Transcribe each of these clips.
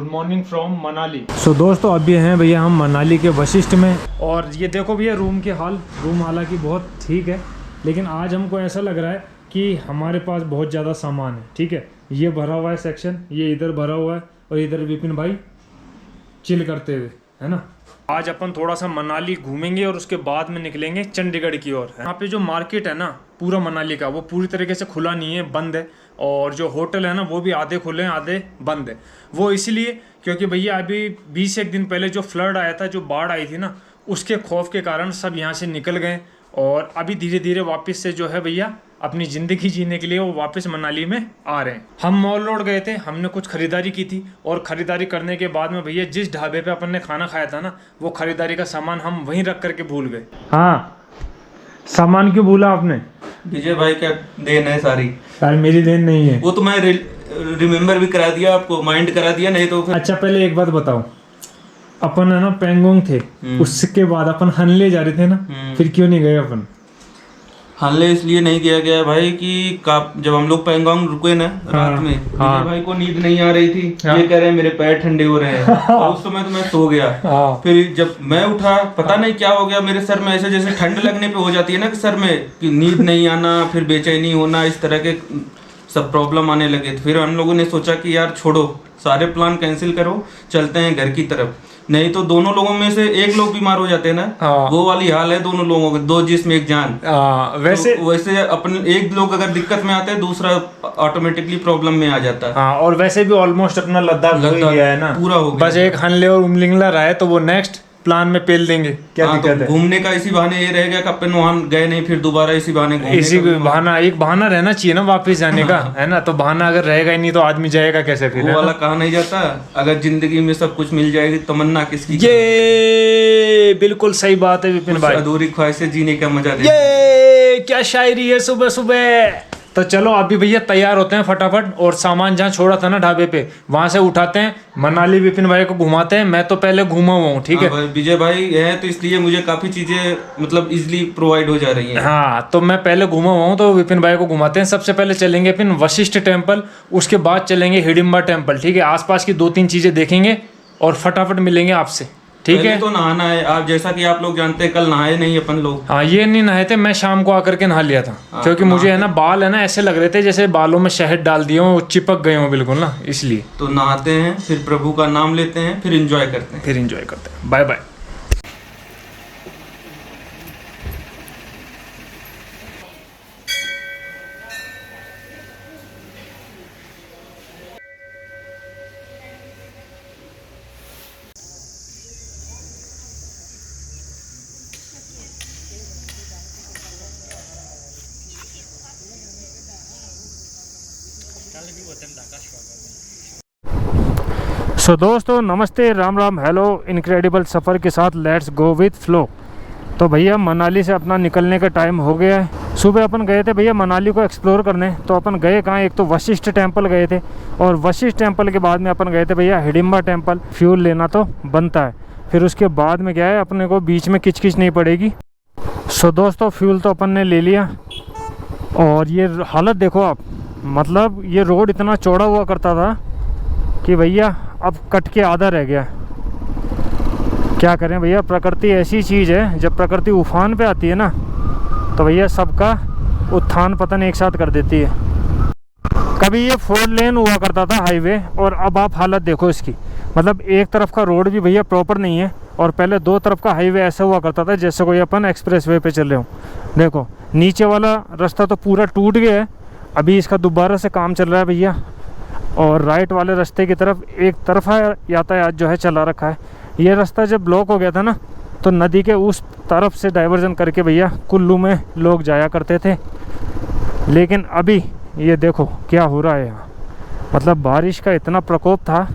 Good morning from Manali. So दोस्तों अभी हैं भैया हम मनाली के वशिष्ठ में, और ये देखो भैया रूम के हाल। रूम हालांकि बहुत ठीक है, लेकिन आज हमको ऐसा लग रहा है कि हमारे पास बहुत ज़्यादा सामान है। ठीक है, ये भरा हुआ है सेक्शन, ये इधर भरा हुआ है, और इधर विपिन भाई चिल करते हुए, है ना। आज अपन थोड़ा सा मनाली घूमेंगे और उसके बाद में निकलेंगे चंडीगढ़ की ओर। यहाँ पे जो मार्केट है ना पूरा मनाली का, वो पूरी तरीके से खुला नहीं है, बंद है। और जो होटल है ना वो भी आधे खुले हैं आधे बंद है। वो इसलिए क्योंकि भैया अभी 20 दिन पहले जो फ्लड आया था, जो बाढ़ आई थी ना, उसके खौफ के कारण सब यहाँ से निकल गए। और अभी धीरे धीरे वापस से जो है भैया अपनी ज़िंदगी जीने के लिए वो वापस मनाली में आ रहे हैं। हम मॉल रोड गए थे, हमने कुछ खरीदारी की थी, और ख़रीदारी करने के बाद में भैया जिस ढाबे पे अपन ने खाना खाया था ना, वो खरीदारी का सामान हम वहीं रख करके भूल गए। हाँ, सामान क्यों भूला आपने? विजय भाई क्या देन है सारी। यार मेरी देन नहीं है वो तो मैं रिमेम्बर भी करा दिया आपको, माइंड करा दिया, नहीं तो फिर... अच्छा पहले एक बात बताओ, अपन है ना पेंगोंग थे, उसके बाद अपन हनले जा रहे थे ना, फिर क्यों नहीं गए अपन? हनले इसलिए नहीं किया गया भाई कि जब हम लोग पैंगोंग रुके ना रात में, विजय भाई को नींद नहीं आ रही थी। ये कह रहे हैं मेरे पैर ठंडे हो रहे हैं, और उस समय तो मैं सो गया। फिर जब मैं उठा, पता नहीं क्या हो गया मेरे सर में, ऐसे जैसे ठंड लगने पे हो जाती है ना सर में, कि नींद नहीं आना, फिर बेचैनी होना, इस तरह के सब प्रॉब्लम आने लगे। फिर हम लोगों ने सोचा कि यार छोड़ो, सारे प्लान कैंसिल करो, चलते हैं घर की तरफ। नहीं तो दोनों लोगों में से एक लोग बीमार हो जाते हैं ना, वो वाली हाल है दोनों लोगों के, दो जिस्म एक जान। वैसे अपने एक लोग अगर दिक्कत में आते हैं, दूसरा ऑटोमेटिकली प्रॉब्लम में आ जाता है। और वैसे भी ऑलमोस्ट अपना लद्दाख हो गया है ना, पूरा हो गया, बस एक हनले और उमलिंगला रहा है, तो वो नेक्स्ट प्लान में पेल देंगे। क्या दिक्कत है? घूमने का इसी बहाने ये रहेगा कि अपन वहाँ गए नहीं, फिर दोबारा इसी बहाने इसी बहाना, एक बहाना रहना चाहिए ना वापस जाने का, है ना। तो बहाना अगर रहेगा ही नहीं तो आदमी जाएगा कैसे फिर? वो वाला कहा नहीं जाता, अगर जिंदगी में सब कुछ मिल जाएगी तमन्ना किसकी? ये बिल्कुल सही बात है विपिन भाई, अधूरी ख्वाहिशें जीने का मजा दे। ये क्या शायरी है सुबह सुबह। तो चलो अभी भैया तैयार होते हैं फटाफट, और सामान जहाँ छोड़ा था ना ढाबे पे, वहां से उठाते हैं, मनाली विपिन भाई को घुमाते हैं। मैं तो पहले घूमा हुआ हूँ, ठीक है। विजय भाई है तो इसलिए मुझे काफी चीजें मतलब इजीली प्रोवाइड हो जा रही हैं। हाँ, तो मैं पहले घूमा हुआ हूँ, तो विपिन भाई को घुमाते हैं। सबसे पहले चलेंगे फिर वशिष्ठ टेम्पल, उसके बाद चलेंगे हिडिंबा टेम्पल, ठीक है। आसपास की 2-3 चीजें देखेंगे और फटाफट मिलेंगे आपसे, ठीक है। तो नहाना है, आप जैसा कि आप लोग जानते हैं, कल नहाए नहीं अपन लोग। हाँ, ये नहीं नहाए थे, मैं शाम को आकर के नहा लिया था। क्योंकि मुझे है ना बाल है ना ऐसे लग रहे थे जैसे बालों में शहद डाल दिए हो, चिपक गए हो बिल्कुल ना, इसलिए। तो नहाते हैं, फिर प्रभु का नाम लेते हैं, फिर एंजॉय करते हैं। Bye bye. सो दोस्तों नमस्ते, राम राम, हेलो, इनक्रेडिबल सफ़र के साथ लेट्स गो विथ फ्लो। तो भैया मनाली से अपना निकलने का टाइम हो गया है। सुबह अपन गए थे भैया मनाली को एक्सप्लोर करने, तो अपन गए कहाँ, एक तो वशिष्ठ टेम्पल गए थे, और वशिष्ठ टेम्पल के बाद में अपन गए थे भैया हिडिंबा टेम्पल। फ्यूल लेना तो बनता है, फिर उसके बाद में क्या है, अपने को बीच में किचकिच नहीं पड़ेगी। सो दोस्तों फ्यूल तो अपन ने ले लिया, और ये हालत देखो आप, मतलब ये रोड इतना चौड़ा हुआ करता था कि भैया अब कट के आधा रह गया। क्या करें भैया, प्रकृति ऐसी चीज़ है, जब प्रकृति उफान पे आती है ना, तो भैया सबका उत्थान पतन एक साथ कर देती है। कभी ये 4 लेन हुआ करता था हाईवे, और अब आप हालत देखो इसकी, मतलब एक तरफ का रोड भी भैया प्रॉपर नहीं है, और पहले 2 तरफ का हाईवे ऐसा हुआ करता था जैसे कोई अपन एक्सप्रेस वे पे चल रहे हो। देखो नीचे वाला रास्ता तो पूरा टूट गया है, अभी इसका दोबारा से काम चल रहा है भैया। और राइट वाले रास्ते की तरफ एक तरफा यातायात जो है चला रखा है। ये रास्ता जब ब्लॉक हो गया था ना, तो नदी के उस तरफ से डाइवर्जन करके भैया कुल्लू में लोग जाया करते थे। लेकिन अभी ये देखो क्या हो रहा है यहाँ, मतलब बारिश का इतना प्रकोप था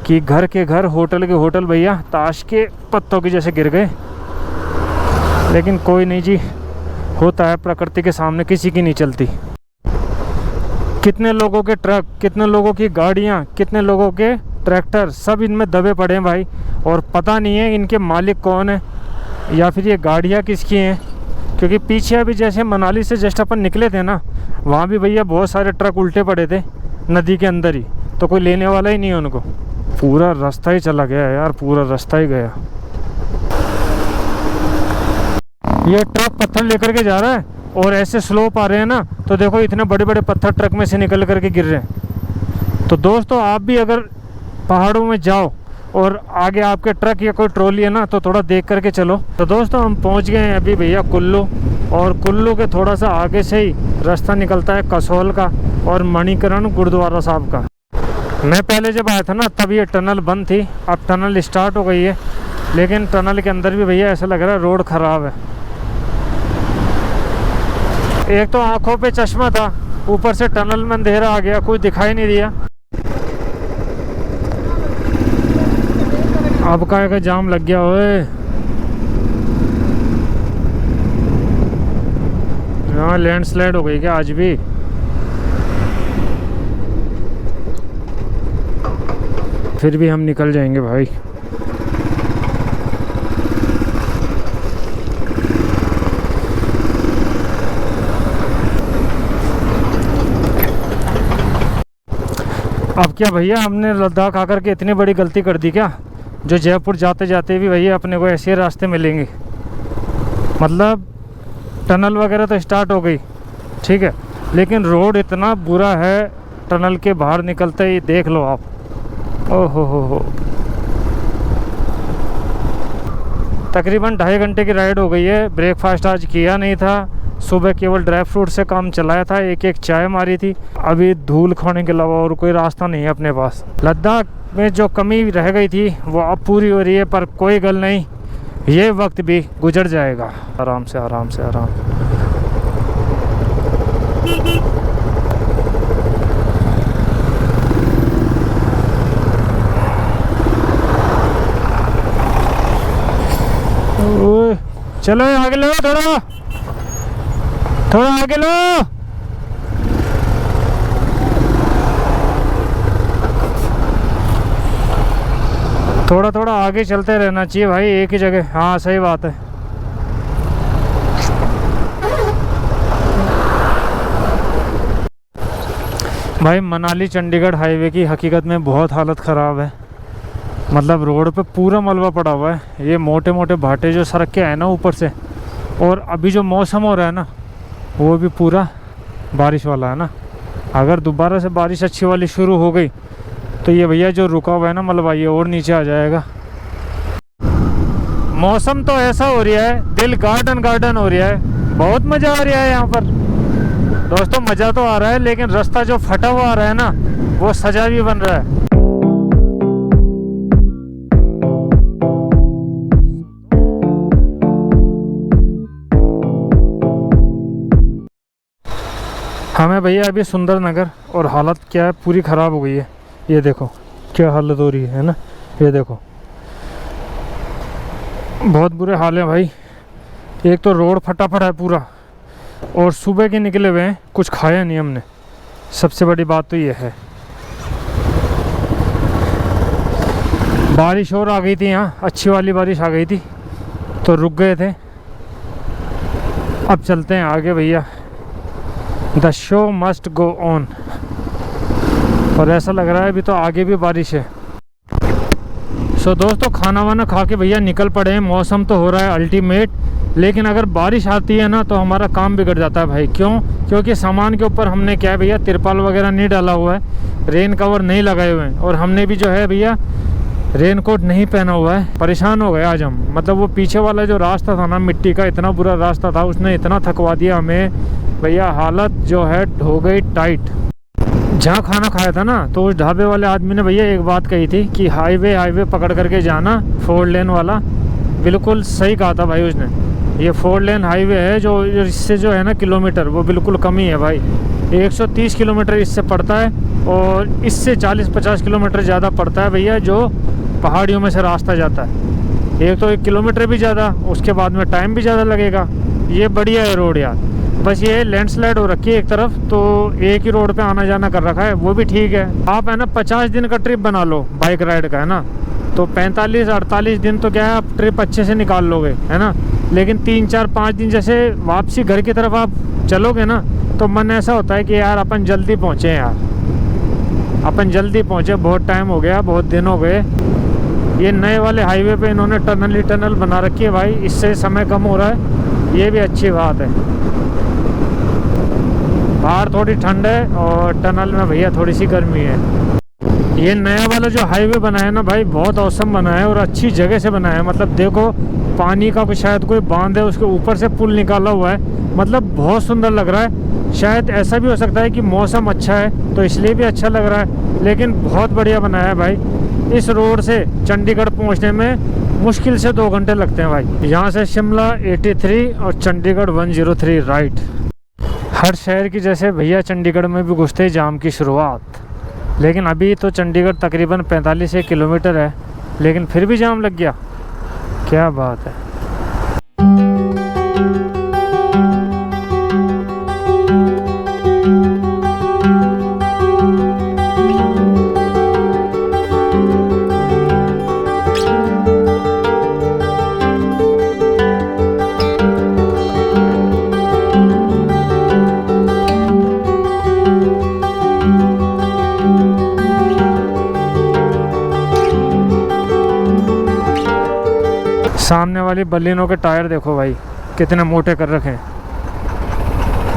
कि घर के घर, होटल के होटल भैया ताश के पत्तों के जैसे गिर गए। लेकिन कोई नहीं जी, होता है, प्रकृति के सामने किसी की नहीं चलती। कितने लोगों के ट्रक, कितने लोगों की गाड़ियाँ, कितने लोगों के ट्रैक्टर, सब इनमें दबे पड़े हैं भाई, और पता नहीं है इनके मालिक कौन है या फिर ये गाड़ियाँ किसकी हैं। क्योंकि पीछे अभी जैसे मनाली से जस्ट अपन निकले थे ना, वहाँ भी भैया बहुत सारे ट्रक उल्टे पड़े थे नदी के अंदर ही, तो कोई लेने वाला ही नहीं है उनको। पूरा रास्ता ही चला गया यार, पूरा रास्ता ही गया। ये ट्रक पत्थर लेकर के जा रहा है और ऐसे स्लोप आ रहे हैं ना, तो देखो इतने बड़े बड़े पत्थर ट्रक में से निकल करके गिर रहे हैं। तो दोस्तों आप भी अगर पहाड़ों में जाओ और आगे आपके ट्रक या कोई ट्रॉली है ना, तो थोड़ा देख करके चलो। तो दोस्तों हम पहुंच गए हैं अभी भैया कुल्लू, और कुल्लू के थोड़ा सा आगे से ही रास्ता निकलता है कसोल का और मणिकरण गुरुद्वारा साहब का। मैं पहले जब आया था ना तब ये टनल बंद थी, अब टनल स्टार्ट हो गई है, लेकिन टनल के अंदर भी भैया ऐसा लग रहा है रोड ख़राब है। एक तो आंखों पे चश्मा था, ऊपर से टनल में अंधेरा आ गया, कुछ दिखाई नहीं दिया। अब का जाम लग गया ओए। यहाँ लैंडस्लाइड हो गई क्या आज भी? फिर भी हम निकल जाएंगे भाई। अब क्या भैया, हमने लद्दाख आकर के इतनी बड़ी गलती कर दी क्या, जो जयपुर जाते जाते भी भैया अपने को ऐसे रास्ते मिलेंगे। मतलब टनल वगैरह तो स्टार्ट हो गई, ठीक है, लेकिन रोड इतना बुरा है, टनल के बाहर निकलते ही देख लो आप। ओहो हो। तकरीबन 2.5 घंटे की राइड हो गई है। ब्रेकफास्ट आज किया नहीं था, सुबह केवल ड्राई फ्रूट से काम चलाया था, एक चाय मारी थी। अभी धूल खाने के अलावा और कोई रास्ता नहीं है अपने पास। लद्दाख में जो कमी रह गई थी वो अब पूरी हो रही है, पर कोई गल नहीं, ये वक्त भी गुजर जाएगा। आराम से आराम से आराम। चलो आगे लो, थोड़ा थोड़ा आगे लो। थोड़ा थोड़ा आगे चलते रहना चाहिए भाई, एक ही जगह। हाँ सही बात है। भाई मनाली चंडीगढ़ हाईवे की हकीकत में बहुत हालत ख़राब है। मतलब रोड पे पूरा मलबा पड़ा हुआ है, ये मोटे मोटे भाटे जो सड़क के आए ना ऊपर से, और अभी जो मौसम हो रहा है ना वो भी पूरा बारिश वाला है ना। अगर दोबारा से बारिश अच्छी वाली शुरू हो गई तो ये भैया जो रुका हुआ है ना मलबा, ये और नीचे आ जाएगा। मौसम तो ऐसा हो रहा है, दिल गार्डन गार्डन हो रहा है। बहुत मज़ा आ रहा है यहाँ पर दोस्तों, मज़ा तो आ रहा है, लेकिन रास्ता जो फटा हुआ आ रहा है ना वो सजा भी बन रहा है। हमें भैया अभी सुंदरनगर, और हालत क्या है, पूरी ख़राब हो गई है। ये देखो क्या हालत हो रही है ना, ये देखो बहुत बुरे हाल है भाई। एक तो रोड फटा पड़ा है पूरा, और सुबह के निकले हुए हैं, कुछ खाया नहीं हमने। सबसे बड़ी बात तो ये है। बारिश और आ गई थी यहाँ, अच्छी वाली बारिश आ गई थी, तो रुक गए थे। अब चलते हैं आगे भैया, the show must go on. और ऐसा लग रहा है अभी तो आगे भी बारिश है। सो दोस्तों खाना वाना खा के भैया निकल पड़े हैं। मौसम तो हो रहा है अल्टीमेट, लेकिन अगर बारिश आती है ना तो हमारा काम बिगड़ जाता है भाई। क्यों? क्योंकि सामान के ऊपर हमने क्या है भैया, तिरपाल वगैरह नहीं डाला हुआ है, रेन कवर नहीं लगाए हुए हैं, और हमने भी जो है भैया रेन कोट नहीं पहना हुआ है। परेशान हो गए आज हम। मतलब वो पीछे वाला जो रास्ता था ना मिट्टी का, इतना बुरा रास्ता था, उसने इतना थकवा दिया हमें भैया, हालत जो है हो गई टाइट। जहाँ खाना खाया था ना तो उस ढाबे वाले आदमी ने भैया एक बात कही थी कि हाईवे पकड़ करके जाना, 4 लेन वाला। बिल्कुल सही कहा था भाई उसने। ये 4 लेन हाईवे है, जो इससे जो है ना किलोमीटर वो बिल्कुल कम ही है भाई। 130 किलोमीटर इससे पड़ता है, और इससे 40-50 किलोमीटर ज़्यादा पड़ता है भैया जो पहाड़ियों में से रास्ता जाता है। एक तो 1 किलोमीटर भी ज़्यादा, उसके बाद में टाइम भी ज़्यादा लगेगा। ये बढ़िया है रोड यार, बस ये लैंडस्लाइड हो रखी है एक तरफ, तो एक ही रोड पे आना जाना कर रखा है, वो भी ठीक है। आप है ना 50 दिन का ट्रिप बना लो बाइक राइड का, है ना, तो 45-48 दिन तो क्या है आप ट्रिप अच्छे से निकाल लोगे, है ना। लेकिन 3-4-5 दिन जैसे वापसी घर की तरफ आप चलोगे ना, तो मन ऐसा होता है कि यार अपन जल्दी पहुँचे यार। अपन जल्दी पहुँचे, बहुत टाइम हो गया, बहुत दिन हो गए। ये नए वाले हाईवे पे इन्होंने टनल ही टनल बना रखी है भाई, इससे समय कम हो रहा है, ये भी अच्छी बात है। बाहर थोड़ी ठंड है और टनल में भैया थोड़ी सी गर्मी है। ये नया वाला जो हाईवे बना है ना भाई, बहुत औसम बना है और अच्छी जगह से बना है। मतलब देखो, पानी का शायद कोई बांध है, उसके ऊपर से पुल निकाला हुआ है, मतलब बहुत सुंदर लग रहा है। शायद ऐसा भी हो सकता है कि मौसम अच्छा है तो इसलिए भी अच्छा लग रहा है, लेकिन बहुत बढ़िया बनाया है भाई। इस रोड से चंडीगढ़ पहुंचने में मुश्किल से 2 घंटे लगते हैं भाई। यहाँ से शिमला 83 और चंडीगढ़ 103 राइट। हर शहर की जैसे भैया चंडीगढ़ में भी घुसते ही जाम की शुरुआत। लेकिन अभी तो चंडीगढ़ तकरीबन 45 किलोमीटर है, लेकिन फिर भी जाम लग गया, क्या बात है। सामने वाली बलिनो के टायर देखो भाई, कितने मोटे कर रखे हैं।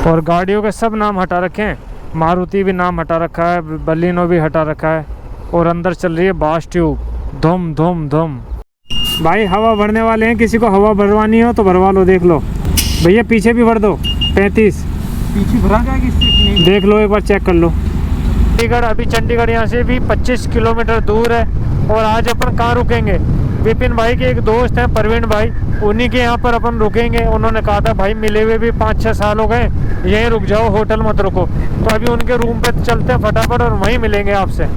और गाड़ियों के सब नाम हटा रखे हैं, मारुति भी नाम हटा रखा है, बलिनो भी हटा रखा है। और अंदर चल रही है बास ट्यूब, धुम धुम धुम। भाई हवा भरने वाले हैं, किसी को हवा भरवानी हो तो भरवा लो। देख लो भैया, पीछे भी भर दो। 35 पीछे भरा जाएगी इससे, देख लो एक बार, चेक कर लो। चंडीगढ़, अभी चंडीगढ़ यहाँ से भी 25 किलोमीटर दूर है। और आज अपन कहाँ रुकेंगे? विपिन भाई के एक दोस्त हैं प्रवीण भाई, उन्हीं के यहाँ पर अपन रुकेंगे। उन्होंने कहा था भाई मिले हुए भी 5-6 साल हो गए, यहीं रुक जाओ, होटल मत रुको। तो अभी उनके रूम पे चलते हैं फटाफट और वहीं मिलेंगे आपसे।